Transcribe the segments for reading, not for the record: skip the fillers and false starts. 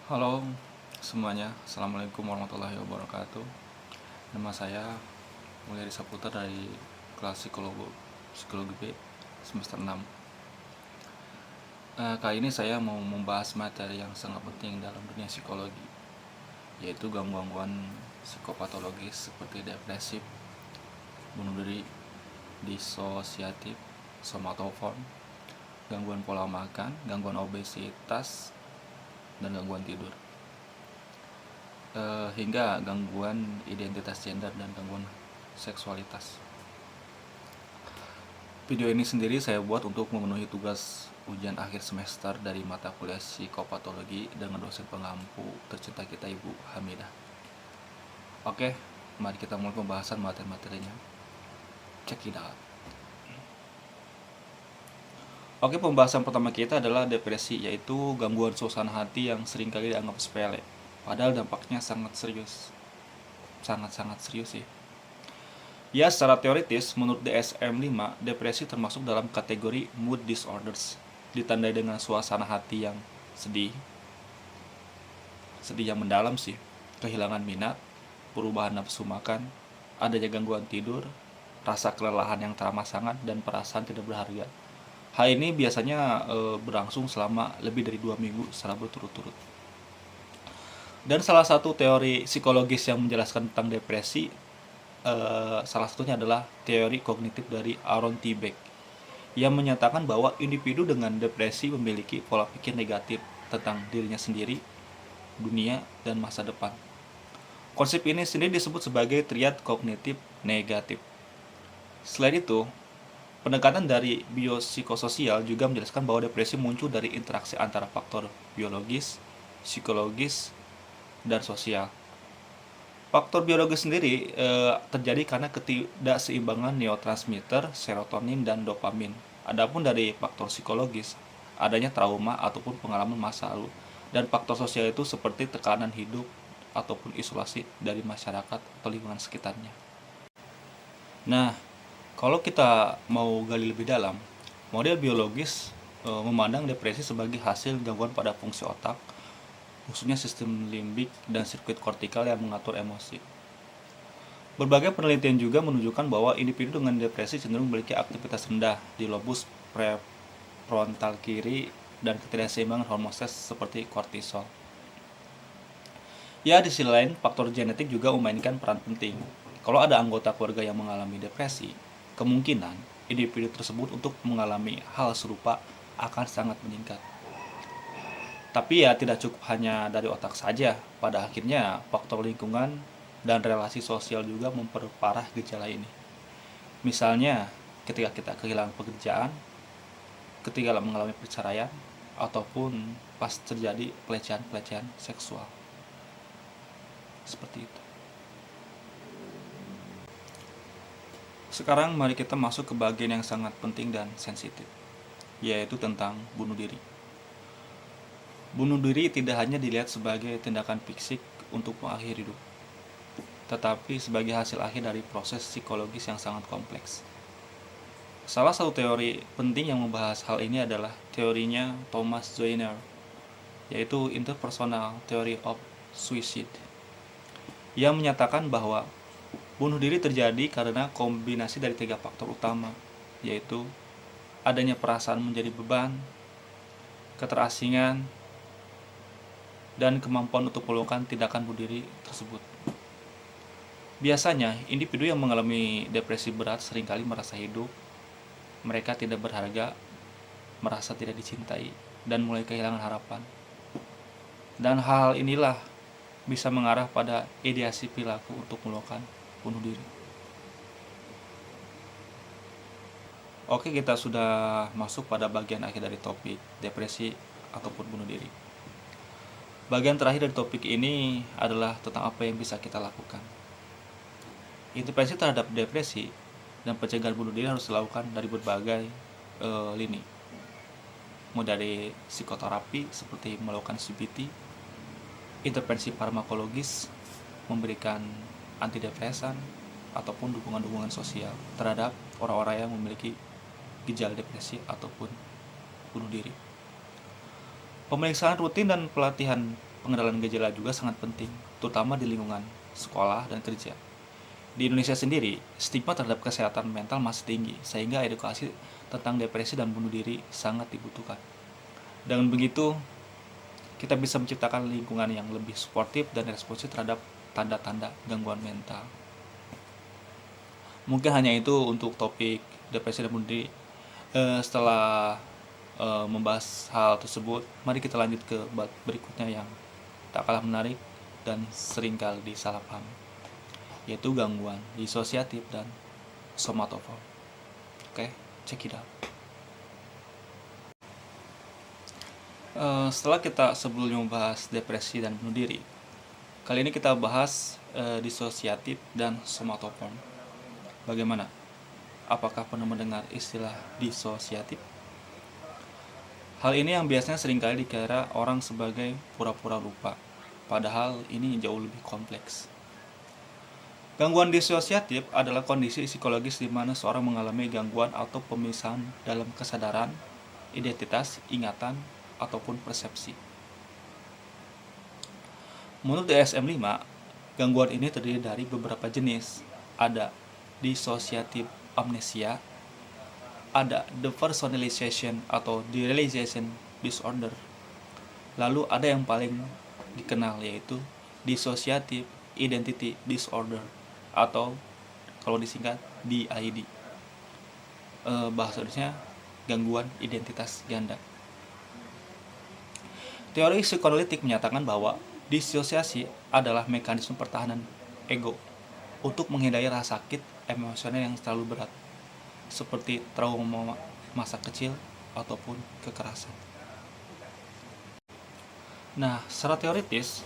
Halo semuanya, Assalamualaikum warahmatullahi wabarakatuh. Nama saya Mulyadi Saputra dari kelas Psikologi B semester 6. Kali ini saya mau membahas materi yang sangat penting dalam dunia psikologi, yaitu gangguan psikopatologis seperti depresif, bunuh diri, disosiatif, somatoform, gangguan pola makan, gangguan obesitas, dan gangguan tidur. Hingga gangguan identitas gender dan gangguan seksualitas. Video ini sendiri saya buat untuk memenuhi tugas ujian akhir semester dari mata kuliah psikopatologi dengan dosen pengampu tercinta kita, Ibu Hamidah. Oke, mari kita mulai pembahasan materi-materinya. Check it out. Oke, pembahasan pertama kita adalah depresi, yaitu gangguan suasana hati yang seringkali dianggap sepele, padahal dampaknya sangat serius. Sangat-sangat serius sih. Ya, secara teoritis, menurut DSM-5, depresi termasuk dalam kategori mood disorders, ditandai dengan suasana hati yang sedih yang mendalam sih, kehilangan minat, perubahan nafsu makan, adanya gangguan tidur, rasa kelelahan yang teramat sangat, dan perasaan tidak berharga. Hal ini biasanya berlangsung selama lebih dari 2 minggu secara berturut-turut. Dan salah satu teori psikologis yang menjelaskan tentang depresi, salah satunya adalah teori kognitif dari Aaron T. Beck, yang menyatakan bahwa individu dengan depresi memiliki pola pikir negatif tentang dirinya sendiri, dunia, dan masa depan. Konsep ini sendiri disebut sebagai triad kognitif negatif. Selain itu, pendekatan dari biopsikososial juga menjelaskan bahwa depresi muncul dari interaksi antara faktor biologis, psikologis, dan sosial. Faktor biologis sendiri terjadi karena ketidakseimbangan neurotransmitter, serotonin, dan dopamin. Adapun dari faktor psikologis, adanya trauma ataupun pengalaman masa lalu, dan faktor sosial itu seperti tekanan hidup ataupun isolasi dari masyarakat atau lingkungan sekitarnya. Nah, kalau kita mau gali lebih dalam, model biologis memandang depresi sebagai hasil gangguan pada fungsi otak, khususnya sistem limbik dan sirkuit kortikal yang mengatur emosi. Berbagai penelitian juga menunjukkan bahwa individu dengan depresi cenderung memiliki aktivitas rendah di lobus prefrontal kiri dan ketidakseimbangan hormon stres seperti kortisol. Ya, di sisi lain, faktor genetik juga memainkan peran penting. Kalau ada anggota keluarga yang mengalami depresi, kemungkinan individu tersebut untuk mengalami hal serupa akan sangat meningkat. Tapi ya tidak cukup hanya dari otak saja. Pada akhirnya, faktor lingkungan dan relasi sosial juga memperparah gejala ini. Misalnya, ketika kita kehilangan pekerjaan, ketika mengalami perceraian, ataupun pas terjadi pelecehan-pelecehan seksual. Seperti itu. Sekarang mari kita masuk ke bagian yang sangat penting dan sensitif, yaitu tentang bunuh diri. Bunuh diri tidak hanya dilihat sebagai tindakan fisik untuk mengakhiri hidup, tetapi sebagai hasil akhir dari proses psikologis yang sangat kompleks. Salah satu teori penting yang membahas hal ini adalah teorinya Thomas Joyner, yaitu Interpersonal Theory of Suicide, yang menyatakan bahwa bunuh diri terjadi karena kombinasi dari 3 faktor utama, yaitu adanya perasaan menjadi beban, keterasingan, dan kemampuan untuk melakukan tindakan bunuh diri tersebut. Biasanya, individu yang mengalami depresi berat seringkali merasa hidup, mereka tidak berharga, merasa tidak dicintai, dan mulai kehilangan harapan. Dan hal inilah bisa mengarah pada ideasi perilaku untuk melakukan bunuh diri. Oke, kita sudah masuk pada bagian akhir dari topik depresi ataupun bunuh diri. Bagian terakhir dari topik ini adalah tentang apa yang bisa kita lakukan. Intervensi terhadap depresi dan pencegahan bunuh diri harus dilakukan dari berbagai lini. Mulai dari psikoterapi seperti melakukan CBT, intervensi farmakologis, memberikan antidepresan, ataupun dukungan-dukungan sosial terhadap orang-orang yang memiliki gejala depresi ataupun bunuh diri. Pemeriksaan rutin dan pelatihan pengenalan gejala juga sangat penting, terutama di lingkungan sekolah dan kerja. Di Indonesia sendiri, stigma terhadap kesehatan mental masih tinggi, sehingga edukasi tentang depresi dan bunuh diri sangat dibutuhkan. Dengan begitu, kita bisa menciptakan lingkungan yang lebih suportif dan responsif terhadap tanda-tanda gangguan mental. Mungkin hanya itu untuk topik depresi dan bunuh diri. Setelah membahas hal tersebut, mari kita lanjut ke bab berikutnya yang tak kalah menarik dan seringkali disalahpahami, yaitu gangguan disosiatif dan somatoform. Oke, check it out. Setelah kita sebelumnya membahas depresi dan bunuh diri, kali ini kita bahas disosiatif dan somatoform. Bagaimana? Apakah pernah mendengar istilah disosiatif? Hal ini yang biasanya seringkali dikira orang sebagai pura-pura lupa, padahal ini jauh lebih kompleks. Gangguan disosiatif adalah kondisi psikologis di mana seorang mengalami gangguan atau pemisahan dalam kesadaran, identitas, ingatan, ataupun persepsi. Menurut DSM-5, gangguan ini terdiri dari beberapa jenis. Ada dissociative amnesia, ada depersonalization atau derealization disorder. Lalu ada yang paling dikenal yaitu dissociative identity disorder atau kalau disingkat DID. Bahasa Indonesia gangguan identitas ganda. Teori psikoanalitik menyatakan bahwa disosiasi adalah mekanisme pertahanan ego untuk menghindari rasa sakit emosional yang terlalu berat, seperti trauma masa kecil ataupun kekerasan. Nah, secara teoritis,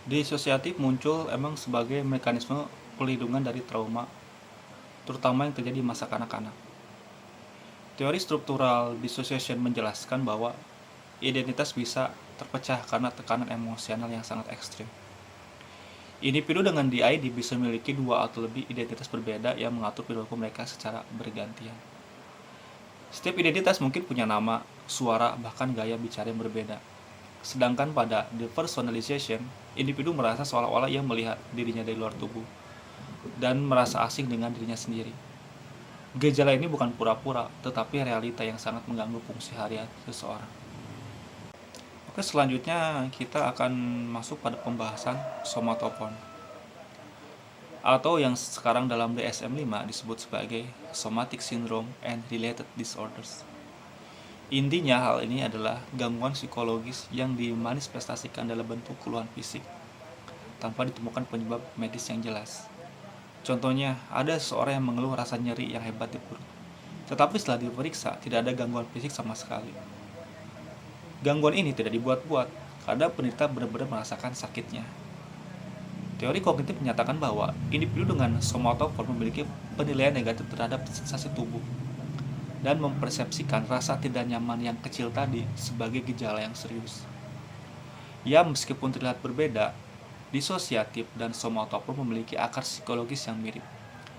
disosiatif muncul emang sebagai mekanisme pelindungan dari trauma, terutama yang terjadi di masa kanak-kanak. Teori struktural dissociation menjelaskan bahwa identitas bisa terpecah karena tekanan emosional yang sangat ekstrim. Individu dengan DID bisa memiliki dua atau lebih identitas berbeda yang mengatur perilaku mereka secara bergantian. Setiap identitas mungkin punya nama, suara, bahkan gaya bicara yang berbeda. Sedangkan pada depersonalization, individu merasa seolah-olah ia melihat dirinya dari luar tubuh dan merasa asing dengan dirinya sendiri. Gejala ini bukan pura-pura, tetapi realita yang sangat mengganggu fungsi harian seseorang. Oke, selanjutnya kita akan masuk pada pembahasan somatoform, atau yang sekarang dalam DSM-5 disebut sebagai somatic syndrome and related disorders. Intinya hal ini adalah gangguan psikologis yang dimanifestasikan dalam bentuk keluhan fisik tanpa ditemukan penyebab medis yang jelas. Contohnya, ada seseorang yang mengeluh rasa nyeri yang hebat di perut, tetapi setelah diperiksa tidak ada gangguan fisik sama sekali. Gangguan ini tidak dibuat-buat, karena penderita benar-benar merasakan sakitnya. Teori kognitif menyatakan bahwa individu dengan somatoform memiliki penilaian negatif terhadap sensasi tubuh dan mempersepsikan rasa tidak nyaman yang kecil tadi sebagai gejala yang serius. Ya, meskipun terlihat berbeda, disosiatif dan somatoform memiliki akar psikologis yang mirip,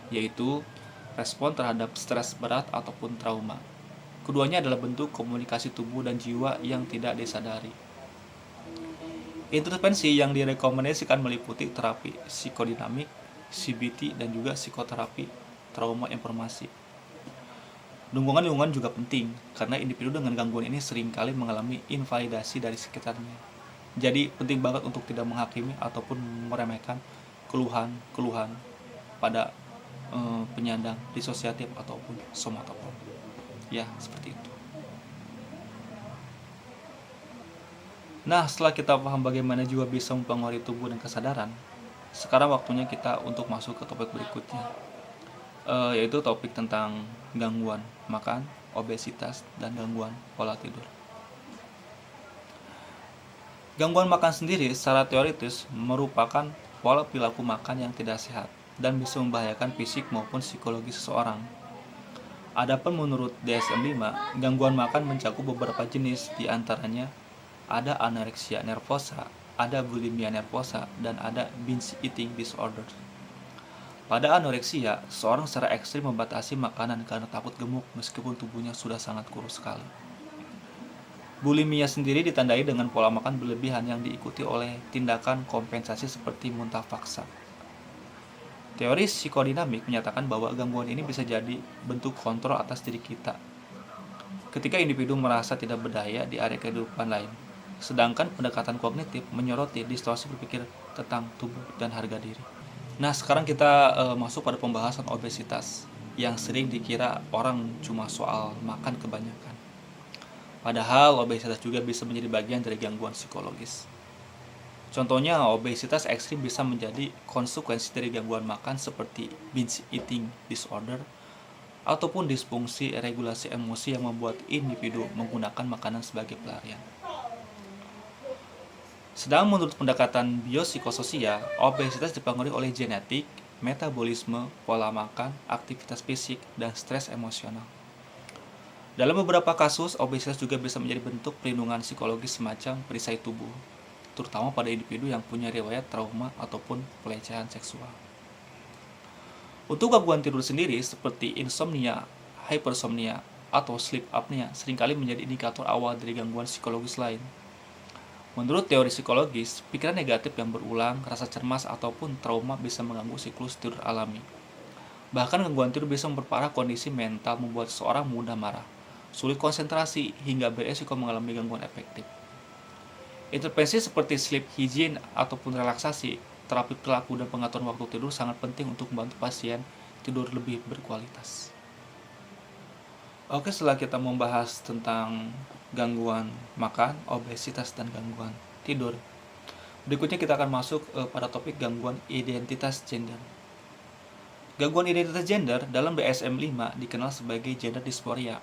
yaitu respon terhadap stres berat ataupun trauma. Keduanya adalah bentuk komunikasi tubuh dan jiwa yang tidak disadari. Intervensi yang direkomendasikan meliputi terapi psikodinamik, CBT, dan juga psikoterapi trauma informasi. Dukungan juga penting, karena individu dengan gangguan ini seringkali mengalami invalidasi dari sekitarnya. Jadi penting banget untuk tidak menghakimi ataupun meremehkan keluhan pada penyandang disosiatif ataupun somatoform. Ya, seperti itu. Nah, setelah kita paham bagaimana jiwa bisa mempengaruhi tubuh dan kesadaran, sekarang waktunya kita untuk masuk ke topik berikutnya, yaitu topik tentang gangguan makan, obesitas, dan gangguan pola tidur. Gangguan makan sendiri secara teoritis merupakan pola perilaku makan yang tidak sehat dan bisa membahayakan fisik maupun psikologi seseorang. Adapun menurut DSM-5, gangguan makan mencakup beberapa jenis, di antaranya ada anoreksia nervosa, ada bulimia nervosa, dan ada binge eating disorder. Pada anoreksia, seorang secara ekstrim membatasi makanan karena takut gemuk meskipun tubuhnya sudah sangat kurus sekali. Bulimia sendiri ditandai dengan pola makan berlebihan yang diikuti oleh tindakan kompensasi seperti muntah paksa. Teori psikodinamik menyatakan bahwa gangguan ini bisa jadi bentuk kontrol atas diri kita ketika individu merasa tidak berdaya di area kehidupan lain. Sedangkan pendekatan kognitif menyoroti distorsi berpikir tentang tubuh dan harga diri. Nah, sekarang kita masuk pada pembahasan obesitas yang sering dikira orang cuma soal makan kebanyakan. Padahal obesitas juga bisa menjadi bagian dari gangguan psikologis. Contohnya, obesitas ekstrim bisa menjadi konsekuensi dari gangguan makan seperti binge eating disorder ataupun disfungsi regulasi emosi yang membuat individu menggunakan makanan sebagai pelarian. Sedang menurut pendekatan biopsikososial, obesitas dipengaruhi oleh genetik, metabolisme, pola makan, aktivitas fisik, dan stres emosional. Dalam beberapa kasus, obesitas juga bisa menjadi bentuk perlindungan psikologis semacam perisai tubuh, terutama pada individu yang punya riwayat trauma ataupun pelecehan seksual. Untuk gangguan tidur sendiri seperti insomnia, hypersomnia, atau sleep apnea seringkali menjadi indikator awal dari gangguan psikologis lain. Menurut teori psikologis, pikiran negatif yang berulang, rasa cemas, ataupun trauma bisa mengganggu siklus tidur alami. Bahkan gangguan tidur bisa memperparah kondisi mental, membuat seseorang mudah marah, sulit konsentrasi, hingga beresiko mengalami gangguan afektif. Intervensi seperti sleep hygiene ataupun relaksasi, terapi perilaku, dan pengaturan waktu tidur sangat penting untuk membantu pasien tidur lebih berkualitas. Oke, setelah kita membahas tentang gangguan makan, obesitas, dan gangguan tidur, berikutnya kita akan masuk pada topik gangguan identitas gender. Gangguan identitas gender dalam DSM-5 dikenal sebagai gender dysphoria.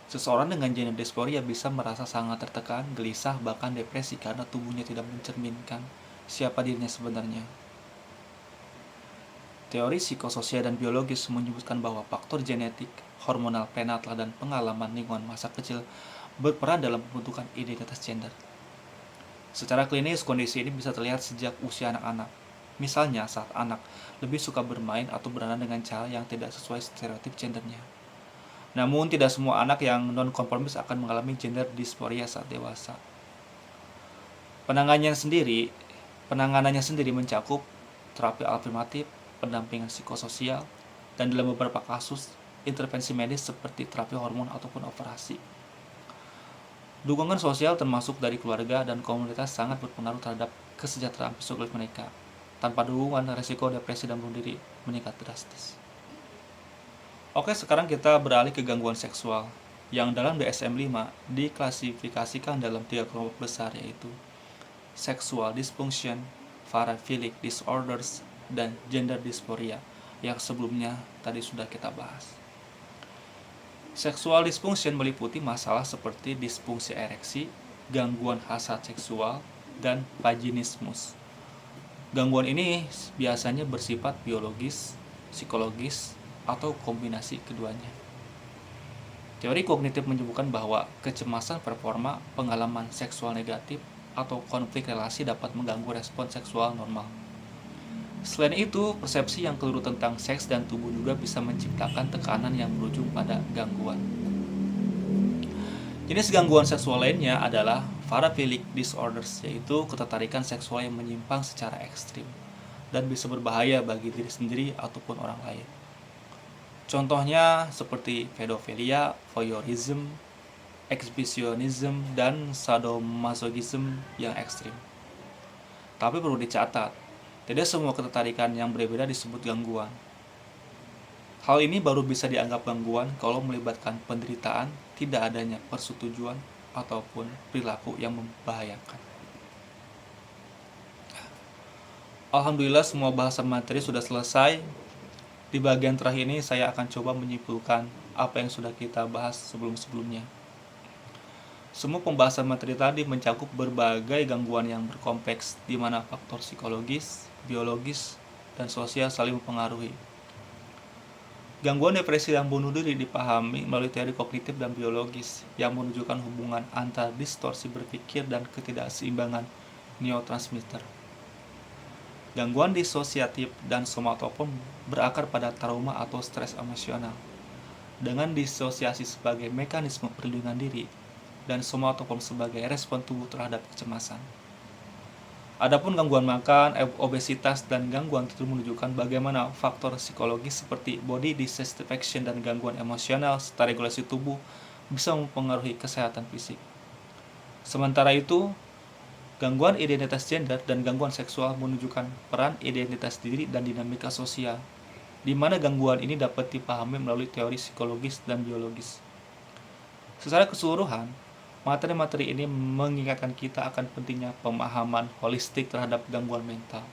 Seseorang dengan gender dysphoria bisa merasa sangat tertekan, gelisah, bahkan depresi karena tubuhnya tidak mencerminkan siapa dirinya sebenarnya. Teori psikososial dan biologis menyebutkan bahwa faktor genetik, hormonal prenatal, dan pengalaman lingkungan masa kecil berperan dalam pembentukan identitas gender. Secara klinis, kondisi ini bisa terlihat sejak usia anak-anak. Misalnya saat anak lebih suka bermain atau beranak dengan cara yang tidak sesuai stereotip gendernya. Namun tidak semua anak yang non-konformis akan mengalami gender dysphoria saat dewasa. Penanganannya sendiri mencakup terapi afirmatif, pendampingan psikososial, dan dalam beberapa kasus, intervensi medis seperti terapi hormon ataupun operasi. Dukungan sosial termasuk dari keluarga dan komunitas sangat berpengaruh terhadap kesejahteraan psikologis mereka. Tanpa dukungan, resiko depresi dan bunuh diri meningkat drastis. Oke, sekarang kita beralih ke gangguan seksual, yang dalam DSM-5 diklasifikasikan dalam 3 kelompok besar, yaitu sexual dysfunction, paraphilic disorders, dan gender dysphoria yang sebelumnya tadi sudah kita bahas. Sexual dysfunction meliputi masalah seperti disfungsi ereksi, gangguan hasrat seksual, dan vaginismus. Gangguan ini biasanya bersifat biologis, psikologis, atau kombinasi keduanya. Teori kognitif menyebutkan bahwa kecemasan performa, pengalaman seksual negatif, atau konflik relasi dapat mengganggu respon seksual normal. Selain itu, persepsi yang keliru tentang seks dan tubuh juga bisa menciptakan tekanan yang berujung pada gangguan. Jenis gangguan seksual lainnya adalah paraphilic disorders, yaitu ketertarikan seksual yang menyimpang secara ekstrim dan bisa berbahaya bagi diri sendiri ataupun orang lain. Contohnya seperti pedofilia, voyeurism, exhibitionism, dan sadomasochism yang ekstrim. Tapi perlu dicatat, tidak semua ketertarikan yang berbeda disebut gangguan. Hal ini baru bisa dianggap gangguan kalau melibatkan penderitaan, tidak adanya persetujuan, ataupun perilaku yang membahayakan. Alhamdulillah, semua bahasan materi sudah selesai. Di bagian terakhir ini saya akan coba menyimpulkan apa yang sudah kita bahas sebelum-sebelumnya. Semua pembahasan materi tadi mencakup berbagai gangguan yang berkompleks, di mana faktor psikologis, biologis, dan sosial saling mempengaruhi. Gangguan depresi dan bunuh diri dipahami melalui teori kognitif dan biologis yang menunjukkan hubungan antara distorsi berpikir dan ketidakseimbangan neurotransmitter. Gangguan disosiatif dan somatofon berakar pada trauma atau stres emosional. Dengan disosiasi sebagai mekanisme perlindungan diri, dan somatoform sebagai respon tubuh terhadap kecemasan. Adapun gangguan makan, obesitas, dan gangguan tidur menunjukkan bagaimana faktor psikologis seperti body dissatisfaction dan gangguan emosional serta regulasi tubuh bisa mempengaruhi kesehatan fisik. Sementara itu, gangguan identitas gender dan gangguan seksual menunjukkan peran identitas diri dan dinamika sosial, di mana gangguan ini dapat dipahami melalui teori psikologis dan biologis. Secara keseluruhan, materi-materi ini mengingatkan kita akan pentingnya pemahaman holistik terhadap gangguan mental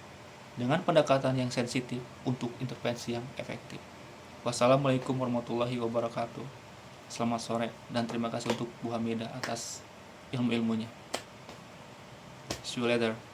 dengan pendekatan yang sensitif untuk intervensi yang efektif. Wassalamualaikum warahmatullahi wabarakatuh. Selamat sore dan terima kasih untuk Bu Hamidah atas ilmu-ilmunya. See you later.